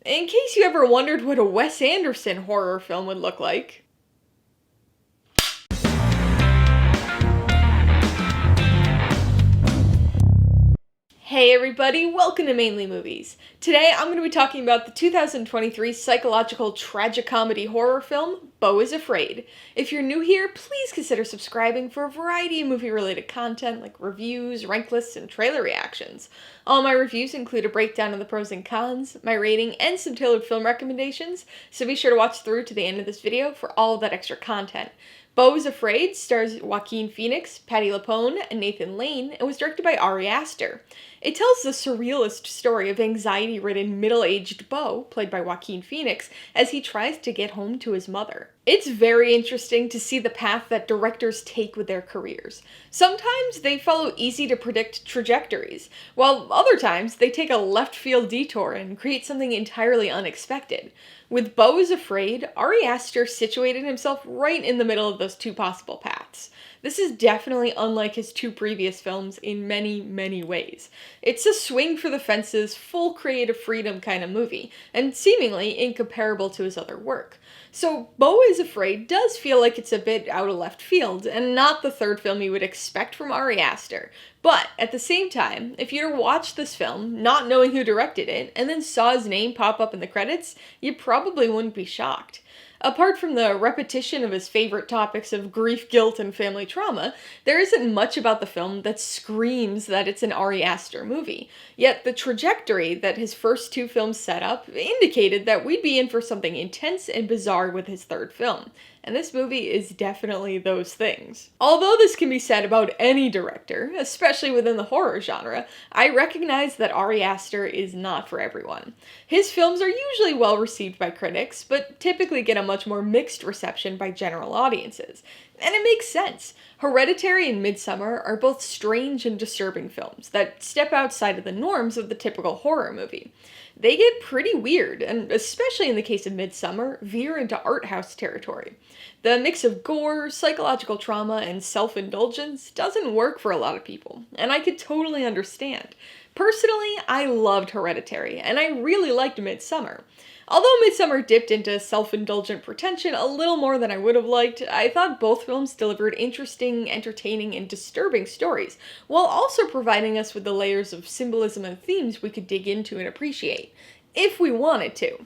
In case you ever wondered what a Wes Anderson horror film would look like. Hey everybody, welcome to Mainely Movies. Today I'm going to be talking about the 2023 psychological tragicomedy horror film, Beau Is Afraid. If you're new here, please consider subscribing for a variety of movie-related content like reviews, rank lists, and trailer reactions. All my reviews include a breakdown of the pros and cons, my rating, and some tailored film recommendations, so be sure to watch through to the end of this video for all of that extra content. Beau Is Afraid stars Joaquin, Patti, LuPone, and Nathan Lane, and was directed by Aster. It tells the surrealist story of anxiety-ridden middle-aged Beau, played by Joaquin, as he tries to get home to his mother. It's very interesting to see the path that directors take with their careers. Sometimes they follow easy-to-predict trajectories, while other times they take a left-field detour and create something entirely unexpected. With Beau Is Afraid, Aster situated himself right in the middle of those two possible paths. This is definitely unlike his two previous films in many, many ways. It's a swing for the fences, full creative freedom kind of movie, and seemingly incomparable to his other work. So Beau Is Afraid does feel like it's a bit out of left field, and not the third film you would expect from Aster. But at the same time, if you were to watch this film, not knowing who directed it, and then saw his name pop up in the credits, you probably wouldn't be shocked. Apart from the repetition of his favorite topics of grief, guilt, and family trauma, there isn't much about the film that screams that it's an Aster movie. Yet the trajectory that his first two films set up indicated that we'd be in for something intense and bizarre with his third film. And this movie is definitely those things. Although this can be said about any director, especially within the horror genre, I recognize that Aster is not for everyone. His films are usually well received by critics, but typically get a much more mixed reception by general audiences. And it makes sense. Hereditary and Midsommar are both strange and disturbing films that step outside of the norms of the typical horror movie. They get pretty weird, and especially in the case of Midsommar, veer into art house territory. The mix of gore, psychological trauma, and self-indulgence doesn't work for a lot of people, and I could totally understand. Personally, I loved Hereditary, and I really liked Midsommar. Although Midsommar dipped into self-indulgent pretension a little more than I would have liked, I thought both films delivered interesting, entertaining, and disturbing stories, while also providing us with the layers of symbolism and themes we could dig into and appreciate, if we wanted to.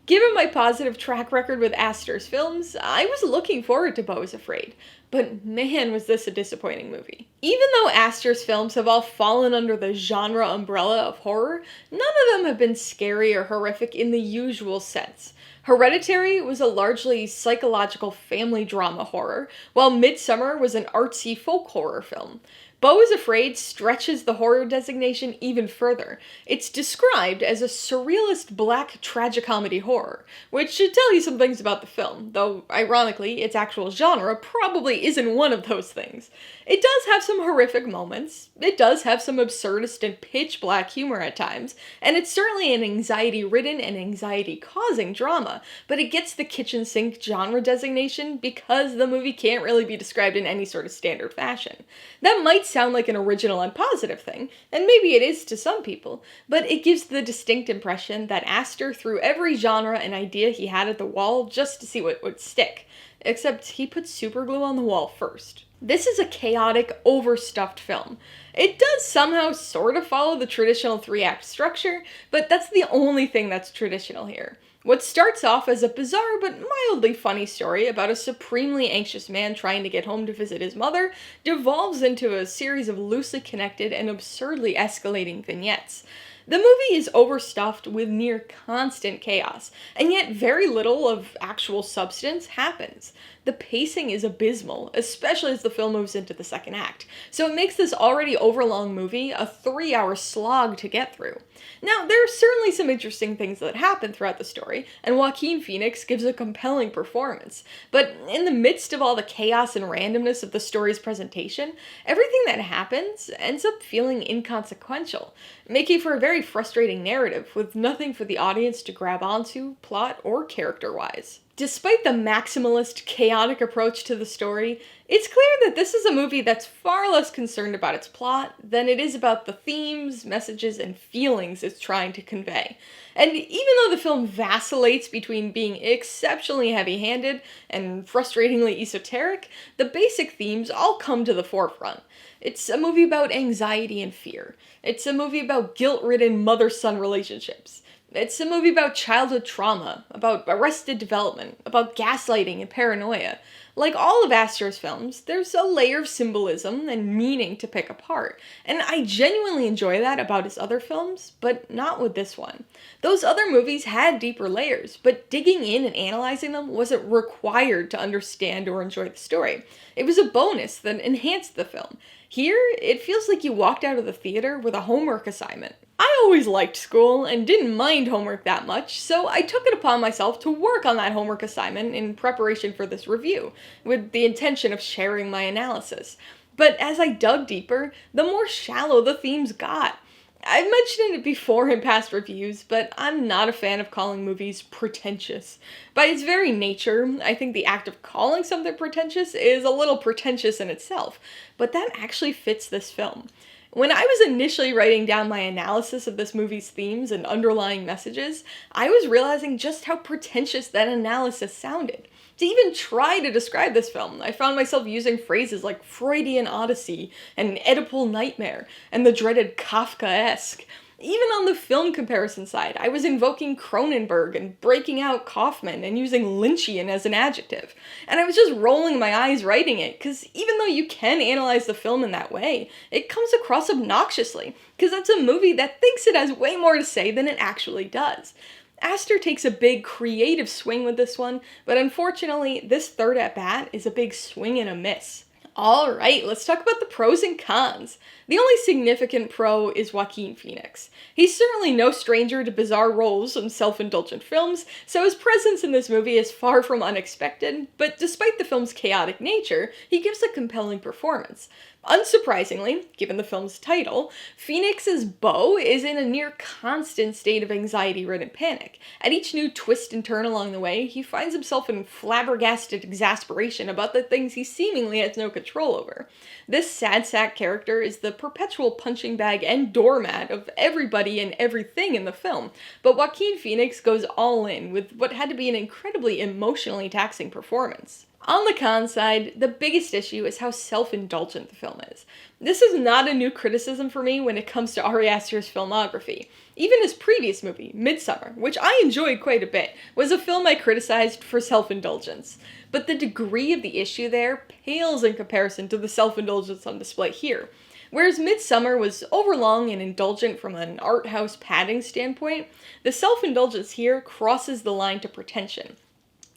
Given my positive track record with Aster's films, I was looking forward to Beau Is Afraid, but man was this a disappointing movie. Even though Aster's films have all fallen under the genre umbrella of horror, none of them have been scary or horrific in the usual sense. Hereditary was a largely psychological family drama horror, while Midsommar was an artsy folk horror film. Beau Is Afraid stretches the horror designation even further. It's described as a surrealist black tragicomedy horror, which should tell you some things about the film, though ironically its actual genre probably isn't one of those things. It does have some horrific moments, it does have some absurdist and pitch black humor at times, and it's certainly an anxiety-ridden and anxiety-causing drama, but it gets the kitchen sink genre designation because the movie can't really be described in any sort of standard fashion. That might sound like an original and positive thing, and maybe it is to some people, but it gives the distinct impression that Aster threw every genre and idea he had at the wall just to see what would stick. Except he put superglue on the wall first. This is a chaotic, overstuffed film. It does somehow sort of follow the traditional three-act structure, but that's the only thing that's traditional here. What starts off as a bizarre but mildly funny story about a supremely anxious man trying to get home to visit his mother devolves into a series of loosely connected and absurdly escalating vignettes. The movie is overstuffed with near constant chaos, and yet very little of actual substance happens. The pacing is abysmal, especially as the film moves into the second act, so it makes this already overlong movie a 3-hour slog to get through. Now, there are certainly some interesting things that happen throughout the story, and Joaquin gives a compelling performance, but in the midst of all the chaos and randomness of the story's presentation, everything that happens ends up feeling inconsequential, making for a very frustrating narrative with nothing for the audience to grab onto, plot or character-wise. Despite the maximalist, chaotic approach to the story, it's clear that this is a movie that's far less concerned about its plot than it is about the themes, messages, and feelings it's trying to convey. And even though the film vacillates between being exceptionally heavy-handed and frustratingly esoteric, the basic themes all come to the forefront. It's a movie about anxiety and fear. It's a movie about guilt-ridden mother-son relationships. It's a movie about childhood trauma, about arrested development, about gaslighting and paranoia. Like all of Aster's films, there's a layer of symbolism and meaning to pick apart, and I genuinely enjoy that about his other films, but not with this one. Those other movies had deeper layers, but digging in and analyzing them wasn't required to understand or enjoy the story. It was a bonus that enhanced the film. Here, it feels like you walked out of the theater with a homework assignment. I always liked school and didn't mind homework that much, so I took it upon myself to work on that homework assignment in preparation for this review, with the intention of sharing my analysis. But as I dug deeper, the more shallow the themes got. I've mentioned it before in past reviews, but I'm not a fan of calling movies pretentious. By its very nature, I think the act of calling something pretentious is a little pretentious in itself, but that actually fits this film. When I was initially writing down my analysis of this movie's themes and underlying messages, I was realizing just how pretentious that analysis sounded. To even try to describe this film, I found myself using phrases like Freudian Odyssey and Oedipal Nightmare and the dreaded Kafkaesque. Even on the film comparison side, I was invoking Cronenberg and breaking out Kaufman and using Lynchian as an adjective. And I was just rolling my eyes writing it, because even though you can analyze the film in that way, it comes across obnoxiously, because that's a movie that thinks it has way more to say than it actually does. Aster takes a big creative swing with this one, but unfortunately, this third at bat is a big swing and a miss. Alright, let's talk about the pros and cons. The only significant pro is Joaquin Phoenix. He's certainly no stranger to bizarre roles in self-indulgent films, so his presence in this movie is far from unexpected, but despite the film's chaotic nature, he gives a compelling performance. Unsurprisingly, given the film's title, Phoenix's Beau is in a near constant state of anxiety-ridden panic. At each new twist and turn along the way, he finds himself in flabbergasted exasperation about the things he seemingly has no control over. This sad sack character is the perpetual punching bag and doormat of everybody and everything in the film, but Joaquin Phoenix goes all in with what had to be an incredibly emotionally taxing performance. On the con side, the biggest issue is how self-indulgent the film is. This is not a new criticism for me when it comes to Ari Aster's filmography. Even his previous movie, Midsommar, which I enjoyed quite a bit, was a film I criticized for self-indulgence. But the degree of the issue there pales in comparison to the self-indulgence on display here. Whereas Midsommar was overlong and indulgent from an art house padding standpoint, the self-indulgence here crosses the line to pretension.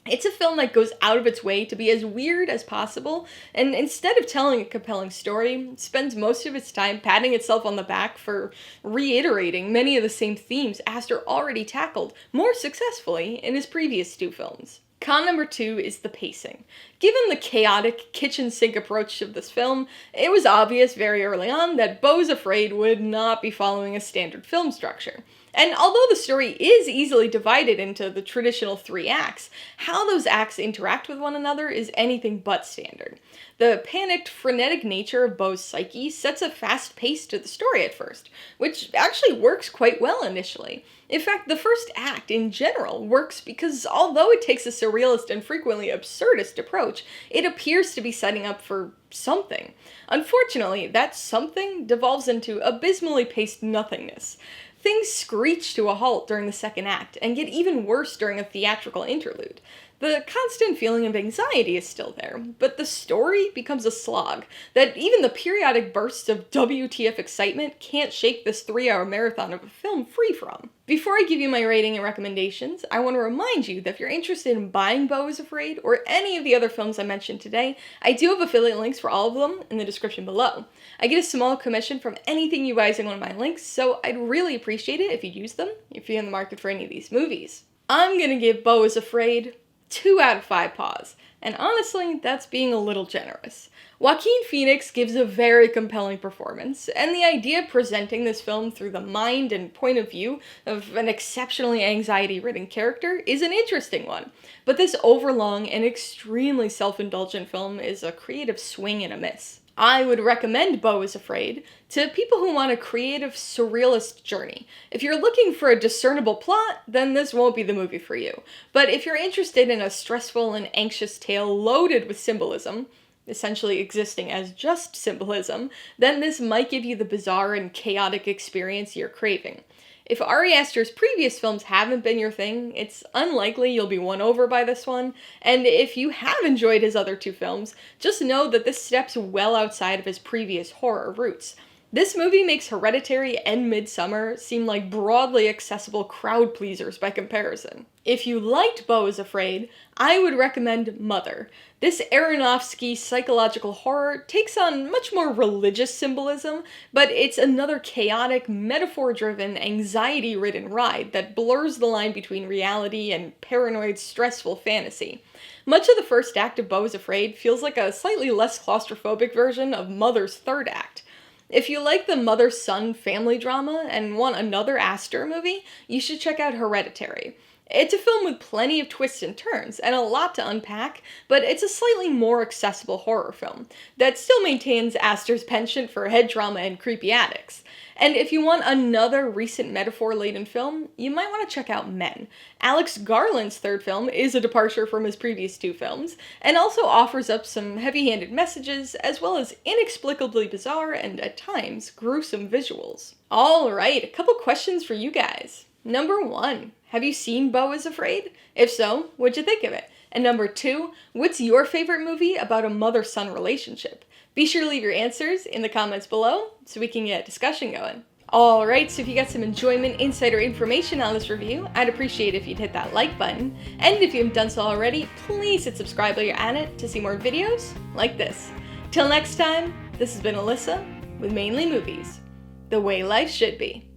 It's a film that goes out of its way to be as weird as possible, and instead of telling a compelling story, spends most of its time patting itself on the back for reiterating many of the same themes Aster already tackled more successfully in his previous two films. Con number 2 is the pacing. Given the chaotic, kitchen sink approach of this film, it was obvious very early on that Beau Is Afraid would not be following a standard film structure. And although the story is easily divided into the traditional 3 acts, how those acts interact with one another is anything but standard. The panicked, frenetic nature of Beau's psyche sets a fast pace to the story at first, which actually works quite well initially. In fact, the first act, in general, works because although it takes a surrealist and frequently absurdist approach, it appears to be setting up for something. Unfortunately, that something devolves into abysmally paced nothingness. Things screech to a halt during the second act, and get even worse during a theatrical interlude. The constant feeling of anxiety is still there, but the story becomes a slog that even the periodic bursts of WTF excitement can't shake this 3-hour marathon of a film free from. Before I give you my rating and recommendations, I want to remind you that if you're interested in buying Beau Is Afraid or any of the other films I mentioned today, I do have affiliate links for all of them in the description below. I get a small commission from anything you buy using one of my links, so I'd really appreciate it if you'd use them if you're in the market for any of these movies. I'm gonna give Beau Is Afraid 2 out of 5 paws. And honestly, that's being a little generous. Joaquin Phoenix gives a very compelling performance, and the idea of presenting this film through the mind and point of view of an exceptionally anxiety-ridden character is an interesting one. But this overlong and extremely self-indulgent film is a creative swing and a miss. I would recommend Beau Is Afraid to people who want a creative, surrealist journey. If you're looking for a discernible plot, then this won't be the movie for you. But if you're interested in a stressful and anxious tale loaded with symbolism, essentially existing as just symbolism, then this might give you the bizarre and chaotic experience you're craving. If Ari Aster's previous films haven't been your thing, it's unlikely you'll be won over by this one, and if you have enjoyed his other 2 films, just know that this steps well outside of his previous horror roots. This movie makes Hereditary and Midsommar seem like broadly accessible crowd pleasers by comparison. If you liked Beau Is Afraid, I would recommend Mother. This Aronofsky psychological horror takes on much more religious symbolism, but it's another chaotic, metaphor-driven, anxiety-ridden ride that blurs the line between reality and paranoid, stressful fantasy. Much of the first act of Beau Is Afraid feels like a slightly less claustrophobic version of Mother's third act. If you like the mother-son family drama and want another Aster movie, you should check out Hereditary. It's a film with plenty of twists and turns, and a lot to unpack, but it's a slightly more accessible horror film that still maintains Aster's penchant for head trauma and creepy attics. And if you want another recent metaphor-laden film, you might want to check out Men. Alex Garland's third film is a departure from his previous 2 films, and also offers up some heavy-handed messages, as well as inexplicably bizarre and, at times, gruesome visuals. Alright, a couple questions for you guys. Number 1, have you seen Beau Is Afraid? If so, what'd you think of it? And number 2, what's your favorite movie about a mother-son relationship? Be sure to leave your answers in the comments below so we can get a discussion going. Alright, so if you got some enjoyment, insight, or information on this review, I'd appreciate it if you'd hit that like button. And if you haven't done so already, please hit subscribe while you're at it to see more videos like this. Till next time, this has been Alyssa with Mainely Movies, the way life should be.